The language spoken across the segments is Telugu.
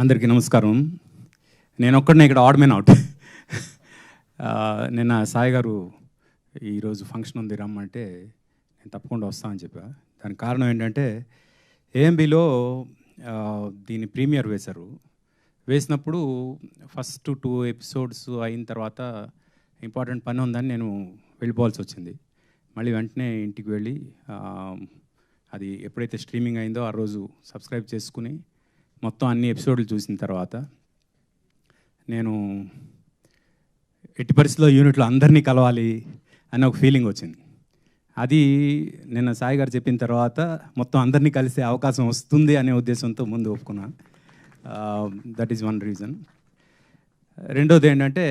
అందరికీ నమస్కారం. నేను ఒక్కడనే ఇక్కడ ఆడ్ మ్యాన్ అవుట్. నిన్న సాయి గారు ఈరోజు ఫంక్షన్ ఉంది రమ్మంటే నేను తప్పకుండా వస్తానని చెప్పా. దానికి కారణం ఏంటంటే ఏఎంబీలో దీని ప్రీమియర్ వేశారు. వేసినప్పుడు ఫస్ట్ 2 ఎపిసోడ్స్ అయిన తర్వాత ఇంపార్టెంట్ పని ఉందని నేను వెళ్ళిపోవాల్సి వచ్చింది. మళ్ళీ వెంటనే ఇంటికి వెళ్ళి అది ఎప్పుడైతే స్ట్రీమింగ్ అయిందో ఆ రోజు సబ్స్క్రైబ్ చేసుకుని మొత్తం అన్ని ఎపిసోడ్లు చూసిన తర్వాత నేను ఎట్టి పరిస్థితుల్లో యూనిట్లో అందరినీ కలవాలి అని ఒక ఫీలింగ్ వచ్చింది. అది నిన్న సాయి గారు చెప్పిన తర్వాత మొత్తం అందరినీ కలిసే అవకాశం వస్తుంది అనే ఉద్దేశంతో ముందు ఒప్పుకున్నాను. That is one reason. రెండోది ఏంటంటే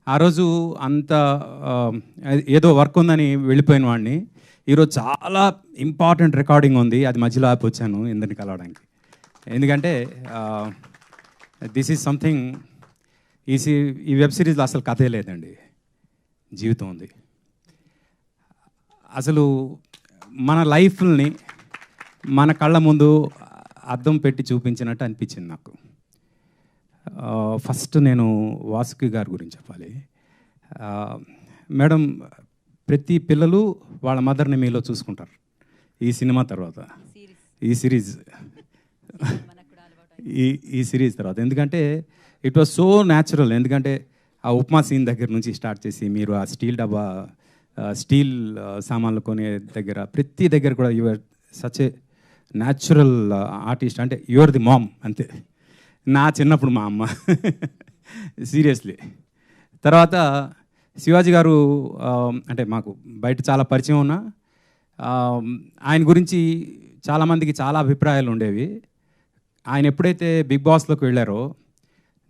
ఆ రోజు అంత ఏదో వర్క్ ఉందని వెళ్ళిపోయిన వాడిని ఈరోజు చాలా ఇంపార్టెంట్ రికార్డింగ్ ఉంది, అది మధ్యలో ఆపి వచ్చాను ఇందరిని కలవడానికి. ఎందుకంటే దిస్ ఈజ్ సంథింగ్, ఈ వెబ్ సిరీస్లో అసలు కథే లేదండి, జీవితం ఉంది. అసలు మన లైఫ్ని మన కళ్ళ ముందు అద్దం పెట్టి చూపించినట్టు అనిపించింది నాకు. ఫస్ట్ నేను వాసుకి గారి గురించి చెప్పాలి. మేడం, ప్రతి పిల్లలు వాళ్ళ మదర్ని మీలో చూసుకుంటారు ఈ సినిమా తర్వాత, ఈ సిరీస్ తర్వాత. ఎందుకంటే ఇట్ వాజ్ సో న్యాచురల్. ఎందుకంటే ఆ ఉప్మా సీన్ దగ్గర నుంచి స్టార్ట్ చేసి మీరు ఆ స్టీల్ సామాన్లు కొనే దగ్గర ప్రతి దగ్గర కూడా your such a natural artist. అంటే యువర్ ది మామ్ అంతే. నా చిన్నప్పుడు మా అమ్మ సీరియస్లీ. తర్వాత శివాజీ గారు అంటే మాకు బయట చాలా పరిచయం ఉన్నా ఆయన గురించి చాలామందికి చాలా అభిప్రాయాలు ఉండేవి. ఆయన ఎప్పుడైతే బిగ్ బాస్లోకి వెళ్ళారో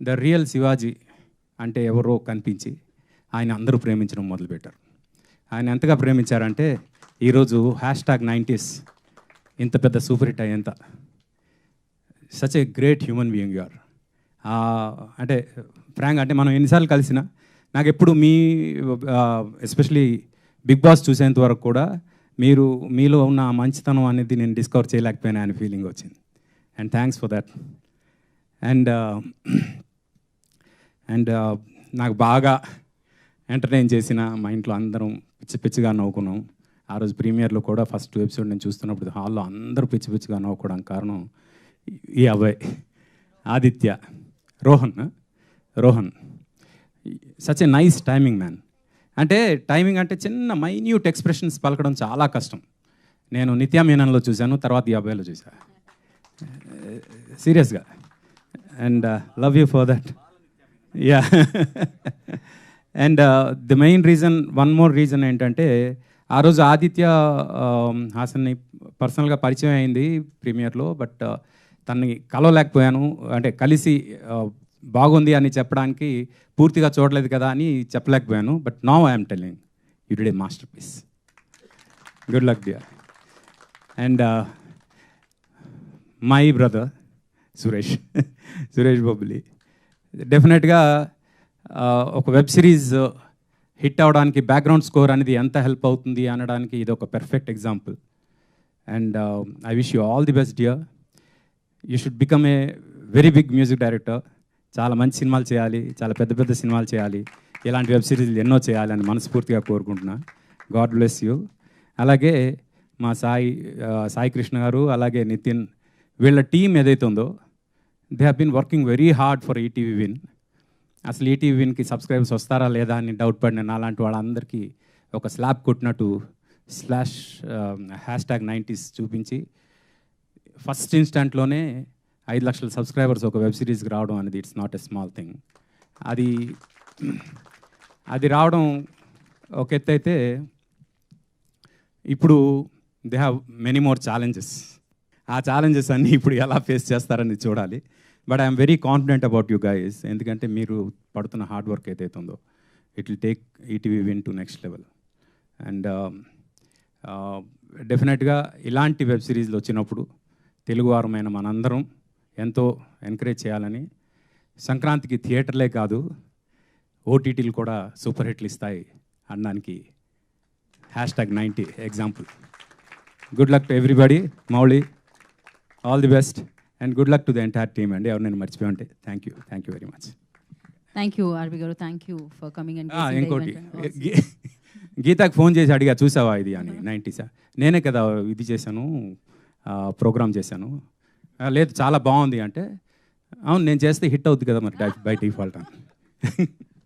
ద రియల్ శివాజీ అంటే ఎవరో కనిపించి ఆయన అందరూ ప్రేమించడం మొదలుపెట్టారు. ఆయన ఎంతగా ప్రేమించారంటే ఈరోజు #90s ఇంత పెద్ద సూపర్ హిట్ అయ్యేంత such a great human being you are. అంటే ఫ్రాంక్, అంటే మనం ఎన్నిసార్లు కలిసినా నాకు ఎప్పుడు ఎస్పెషలీ బిగ్ బాస్ చూసేంత వరకు కూడా మీలో ఉన్న మంచితనం అనేది నేను డిస్కవర్ చేయలేకపోయినా అనే ఫీలింగ్ వచ్చింది. And thanks for that. And నాకు బాగా ఎంటర్టైన్ చేసిన మా ఇంట్లో అందరం పిచ్చిగా నవ్వుకున్నాం. ఆ రోజు ప్రీమియర్లో కూడా ఫస్ట్ 2 ఎపిసోడ్ నేను చూస్తున్నప్పుడు హాల్లో అందరూ పిచ్చిగా నవ్వుకోవడానికి కారణం ఈ అబ్బాయి Aditya, Rohan. Such a nice timing man. అంటే టైమింగ్ అంటే చిన్న మైన్యూట్ ఎక్స్ప్రెషన్స్ పలకడం చాలా కష్టం. నేను నిత్యా మీనన్లో చూశాను, తర్వాత ఈ అబ్బాయిలో చూశాను సీరియస్గా. And love you for that. Yeah. And the main reason, one more reason ఏంటంటే ఆ రోజు ఆదిత్య హాసన్ని పర్సనల్గా పరిచయం అయింది ప్రీమియర్లో. బట్ తనని కలవలేకపోయాను. అంటే కలిసి బాగుంది అని చెప్పడానికి పూర్తిగా చూడలేదు కదా అని చెప్పలేకపోయాను. But now I'm telling you did a masterpiece. Good luck dear. And my brother Suresh Bobbili. డెఫినెట్గా ఒక వెబ్ సిరీస్ హిట్ అవడానికి బ్యాక్గ్రౌండ్ స్కోర్ అనేది ఎంత హెల్ప్ అవుతుంది అనడానికి ఇది ఒక perfect example. And I wish you all the best dear. You should become a very big music director. చాలా మంచి సినిమాలు చేయాలి, చాలా పెద్ద సినిమాలు చేయాలి, ఇలాంటి వెబ్ సిరీస్లు ఎన్నో చేయాలని మనస్ఫూర్తిగా కోరుకుంటున్నా. God bless you. అలాగే మా సాయి కృష్ణ గారు, అలాగే నితిన్, వీళ్ళ టీం ఏదైతే ఉందో they have been working very hard for ETV Win. అసలు ఈటీవీ విన్కి సబ్స్క్రైబర్స్ వస్తారా లేదా అని డౌట్ పడిన అలాంటి వాళ్ళందరికీ ఒక స్లాబ్ కొట్టినట్టు #90s చూపించి ఫస్ట్ ఇన్స్టెంట్లోనే 5 లక్షల సబ్స్క్రైబర్స్ ఒక వెబ్ సిరీస్కి రావడం అనేది it's not a small thing. అది రావడం ఒక ఎత్తు అయితే, ఇప్పుడు they have many more challenges. ఆ ఛాలెంజెస్ అన్నీ ఇప్పుడు ఎలా ఫేస్ చేస్తారని చూడాలి. But I'm very confident about you guys. ఎందుకంటే మీరు పడుతున్న హార్డ్ వర్క్ ఏదైతే ఉందో it will take ETV win to next level. And డెఫినెట్గా ఇలాంటి వెబ్ సిరీస్లు వచ్చినప్పుడు తెలుగువారమైన మనందరం ఎంతో ఎంకరేజ్ చేయాలని, సంక్రాంతికి థియేటర్లే కాదు ఓటీటీలు కూడా సూపర్ హిట్లు ఇస్తాయి అనడానికి #90 example. Good luck to everybody. Mauli, all the best. And good luck to the entire team అండి. ఎవరు నేను మర్చిపోయి ఉంటే thank you very much. Thank you RB garu, thank you for coming and ఇంకోటి గీతాకి ఫోన్ చేసి అడిగా చూసావా ఇది అని 90s నేనే కదా ఇది చేశాను ప్రోగ్రామ్ చేశాను. లేదు చాలా బాగుంది అంటే అవును నేను చేస్తే హిట్ అవుద్ది కదా మరి బై డిఫాల్ట్ అని.